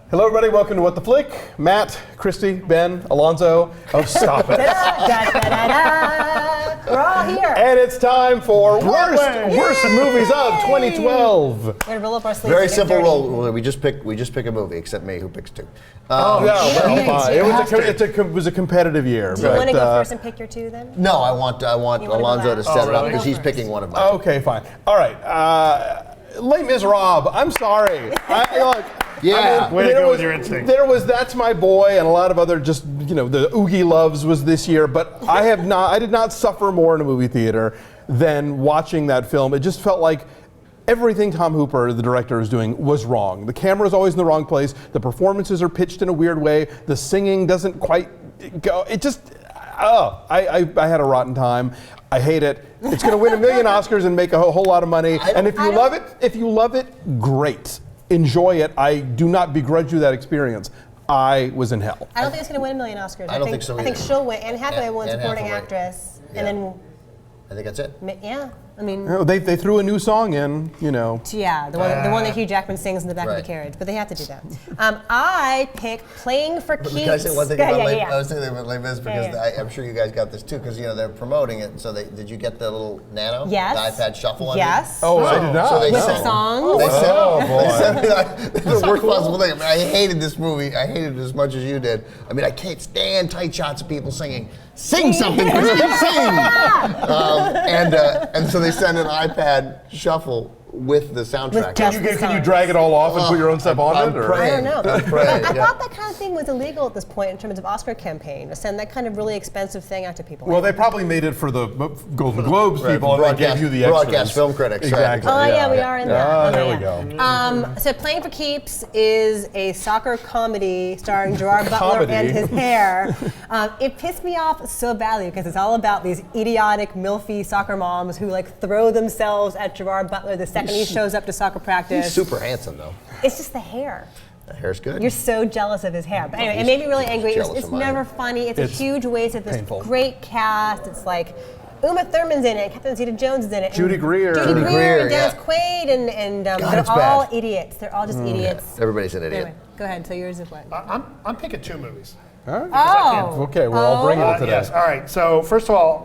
Hello, everybody. Welcome to What the Flick. Matt, Christy, Ben, Alonso. Oh, stop it. We're all here. And it's time for worst movies of 2012. We're gonna roll up our sleeves. Very simple rule. We just pick a movie, except me, who picks two. It was a competitive year. Do you want to go first and pick your two then? No, I want Alonso to set it up because he's picking one of mine. Okay, fine. All right. Les Miserables. I'm sorry. Yeah. Way to go with your instinct. That's My Boy, and a lot of other the Oogie Loves was this year, but I did not suffer more in a movie theater than watching that film. It just felt like everything Tom Hooper, the director, is doing was wrong. The camera's always in the wrong place. The performances are pitched in a weird way. The singing doesn't quite go. It just, I had a rotten time. I hate it. It's going to win 1 million Oscars and make a whole lot of money. And if you love it, great. Enjoy it. I do not begrudge you that experience. I was in hell. I don't think it's going to win 1 million Oscars. I don't think so either. I think she'll win. Anne Hathaway won supporting actress. Yeah. And then, I think that's it. yeah. I mean, they threw a new song in, Yeah, the one that Hugh Jackman sings in the back of the carriage, but they have to do that. I picked Playing for Keeps. Can I say one thing about yeah. I was saying about Les Mis because I'm sure you guys got this too because they're promoting it. So did you get the little Nano? Yes. The iPad Shuffle? Yes. Oh, I did not. So they With sang. the songs. They boy. said the worst possible thing. I mean, I hated this movie. I hated it as much as you did. I mean, I can't stand tight shots of people singing. Sing something, Christy, sing! And so they send an iPad Shuffle with the soundtrack. Can you drag it all off and put your own stuff on it? Or? I don't know. I'm praying, I thought that kind of thing was illegal at this point in terms of Oscar campaign, to send that kind of really expensive thing out to people. Well, they probably made it for the Golden Globes people, and they gave you the extras. Broadcast film critics. Exactly. Oh, yeah, we are in that. There we go. So Playing for Keeps is a soccer comedy starring Gerard Butler and his hair. It pissed me off so badly because it's all about these idiotic, milfy soccer moms who throw themselves at Gerard Butler the second he shows up to soccer practice. He's super handsome, though. It's just the hair. The hair's good. You're so jealous of his hair. But anyway, it made me really angry. It's never funny. It's a huge waste of this great cast. It's like Uma Thurman's in it, Catherine Zeta-Jones is in it. Judy Greer. And Dennis Quaid, and they're all idiots. They're all just idiots. Yeah. Everybody's an idiot. Anyway, go ahead. So yours is what? I'm picking two movies. Okay, we're all bringing it today. Yes. All right. So first of all,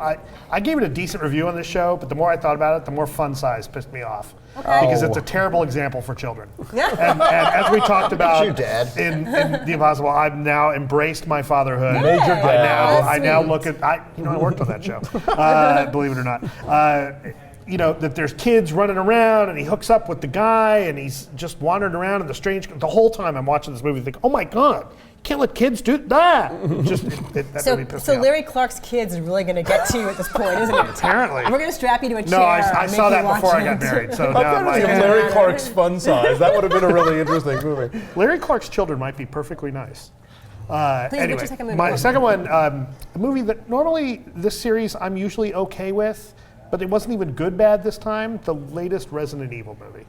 I gave it a decent review on this show, but the more I thought about it, the more Fun Size pissed me off. Okay. Because it's a terrible example for children. and as we talked about Your dad. in The Impossible, I've now embraced my fatherhood. Major dad. I now look at I worked on that show. Believe it or not. That there's kids running around and he hooks up with the guy and he's just wandering around in the whole time I'm watching this movie, I think, oh my God, you can't let kids do that. That really pissed me off. Larry Clark's Kids is really going to get to you at this point, isn't it? Apparently. We're going to strap you to a chair. No, I saw that before I got it. married. So I now thought it was Larry Clark's Fun Size. That would have been a really interesting movie. Larry Clark's Children might be perfectly nice. Please, Anyway, what's your second movie? my second one, a movie that normally this series I'm usually okay with, but it wasn't even good bad this time, the latest Resident Evil movie.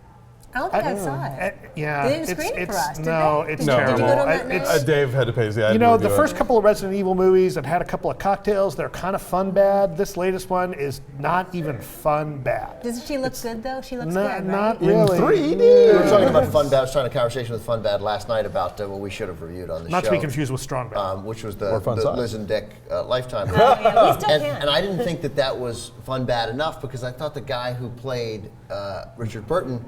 I don't think I saw it. Yeah, They didn't screen it for us, did no, they? it's No. terrible. Did you go to a matinee? Dave had to pay. The first couple of Resident Evil movies, I've had a couple of cocktails. They're kind of fun bad. This latest one is not even fun bad. Doesn't she look good though? She looks No, good, right? not really. 3D. We were talking about Fun Bad. I was having a conversation with Fun Bad last night about what we should have reviewed on the show. Not to be confused with Strong Bad. Which was Or Fun the Size. Liz and Dick Lifetime movie. Oh, yeah, we still can. And I didn't think that was fun bad enough because I thought the guy who played Richard Burton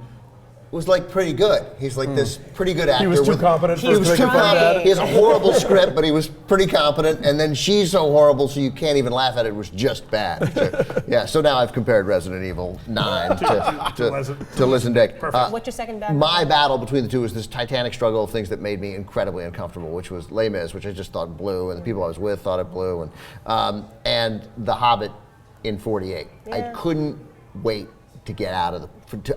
was pretty good. He's this pretty good actor. He was too competent for He was making too Fun Bad. competent. He has a horrible script, but he was pretty competent. And then she's so horrible, so you can't even laugh at it. It was just bad. So now I've compared Resident Evil 9 to Liz and Dick. What's your second bad? My battle between the two was this titanic struggle of things that made me incredibly uncomfortable, which was Les Mis, which I just thought blew, and the people I was with thought it blew, and The Hobbit in 48. Yeah. I couldn't wait to get out of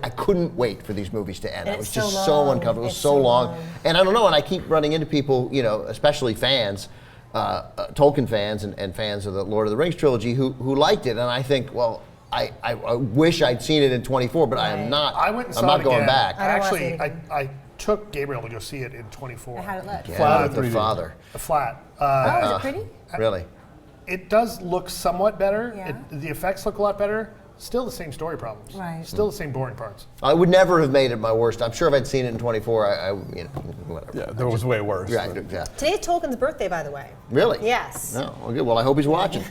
I couldn't wait for these movies to end. And I was it's just so so long. uncomfortable. It was It's so so long. long. And I don't know, and I keep running into people, especially fans, Tolkien fans and fans of the Lord of the Rings trilogy who liked it. And I think, well, I wish I'd seen it in 24, but I am not. I went and I'm saw not it going again. back. I don't wanna see it Actually, I took Gabriel to go see it in 24. How did it look? Yeah, with their father. A flat. Oh, is it pretty? Really? It does look somewhat better. Yeah. The effects look a lot better. Still the same story problems. Right. Still the same boring parts. I would never have made it my worst. I'm sure if I'd seen it in 24, whatever. Yeah, that was way worse. Right, yeah. Today's Tolkien's birthday, by the way. Really? Yes. No. Well, good. Well, I hope he's watching.